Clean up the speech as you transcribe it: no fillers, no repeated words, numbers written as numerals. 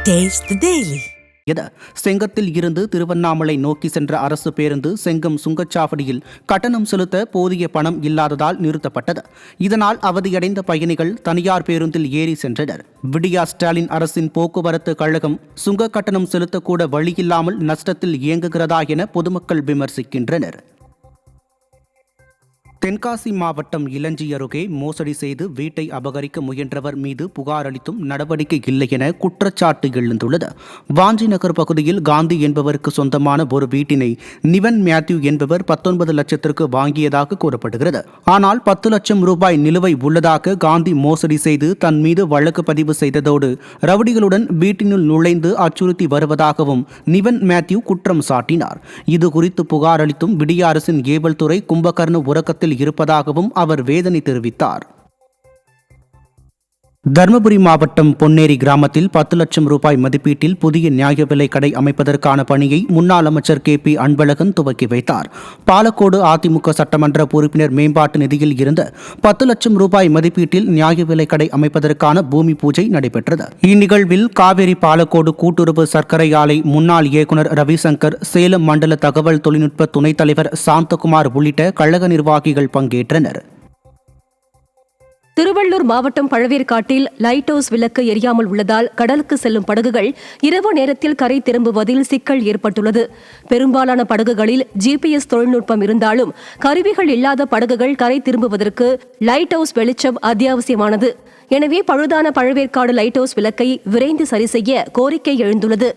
Taste the Daily. செங்கத்தில் இருந்து திருவண்ணாமலை நோக்கி சென்ற அரசு பேருந்து செங்கம் சுங்கச்சாவடியில் கட்டணம் செலுத்த போதிய பணம் இல்லாததால் நிறுத்தப்பட்டது. இதனால் அவதியடைந்த பயணிகள் தனியார் பேருந்தில் ஏறி சென்றனர். விடியா ஸ்டாலின் அரசின் போக்குவரத்து கழகம் சுங்க கட்டணம் செலுத்தக்கூட வழியில்லாமல் நஷ்டத்தில் இயங்குகிறதா என பொதுமக்கள் விமர்சிக்கின்றனர். தென்காசி மாவட்டம் இலஞ்சி அருகே மோசடி செய்து வீட்டை அபகரிக்க முயன்றவர் மீது புகார் அளித்தும் நடவடிக்கை இல்லை என குற்றச்சாட்டு எழுந்துள்ளது. வாஞ்சி நகர் பகுதியில் காந்தி என்பவருக்கு சொந்தமான ஒரு வீட்டினை நிவன் மேத்யூ என்பவர் 19 லட்சத்திற்கு வாங்கியதாக கூறப்படுகிறது. ஆனால் 10 லட்சம் ரூபாய் நிலுவை உள்ளதாக காந்தி மோசடி செய்து தன் மீது வழக்கு பதிவு செய்ததோடு ரவுடிகளுடன் வீட்டினுள் நுழைந்து அச்சுறுத்தி வருவதாகவும் நிவன் மேத்யூ குற்றம் சாட்டினார். இதுகுறித்து புகார் அளித்தும் விடிய அரசின் ஏவல் துறை கும்பகர்ண உறக்கத்தில் இருப்பதாகவும் அவர் வேதனை தெரிவித்தார். தருமபுரி மாவட்டம் பொன்னேரி கிராமத்தில் 10 லட்சம் ரூபாய் மதிப்பீட்டில் புதிய நியாய விலை கடை அமைப்பதற்கான பணியை முன்னாள் அமைச்சர் KP அன்பழகன் துவக்கி வைத்தார். பாலக்கோடு அதிமுக சட்டமன்ற உறுப்பினர் மேம்பாட்டு நிதியில் இருந்த 10 லட்சம் ரூபாய் மதிப்பீட்டில் நியாய விலை கடை அமைப்பதற்கான பூமி பூஜை நடைபெற்றது. இந்நிகழ்வில் காவேரி பாலக்கோடு கூட்டுறவு சர்க்கரை ஆலை முன்னாள் இயக்குநர் ரவிசங்கர், சேலம் மண்டல தகவல் தொழில்நுட்ப துணைத் தலைவர் சாந்தகுமார் உள்ளிட்ட கழக நிர்வாகிகள் பங்கேற்றனர். திருவள்ளூர் மாவட்டம் பழவேற்காட்டில் லைட் ஹவுஸ் விளக்கு எரியாமல் உள்ளதால் கடலுக்கு செல்லும் படகுகள் இரவு நேரத்தில் கரை திரும்புவதில் சிக்கல் ஏற்பட்டுள்ளது. பெரும்பாலான படகுகளில் GPS தொழில்நுட்பம் இருந்தாலும் கருவிகள் இல்லாத படகுகள் கரை திரும்புவதற்கு லைட் ஹவுஸ் வெளிச்சம் அத்தியாவசியமானது. எனவே பழுதான பழவேற்காடு லைட் ஹவுஸ் விளக்கை விரைந்து சரி செய்ய கோரிக்கை எழுந்துள்ளது.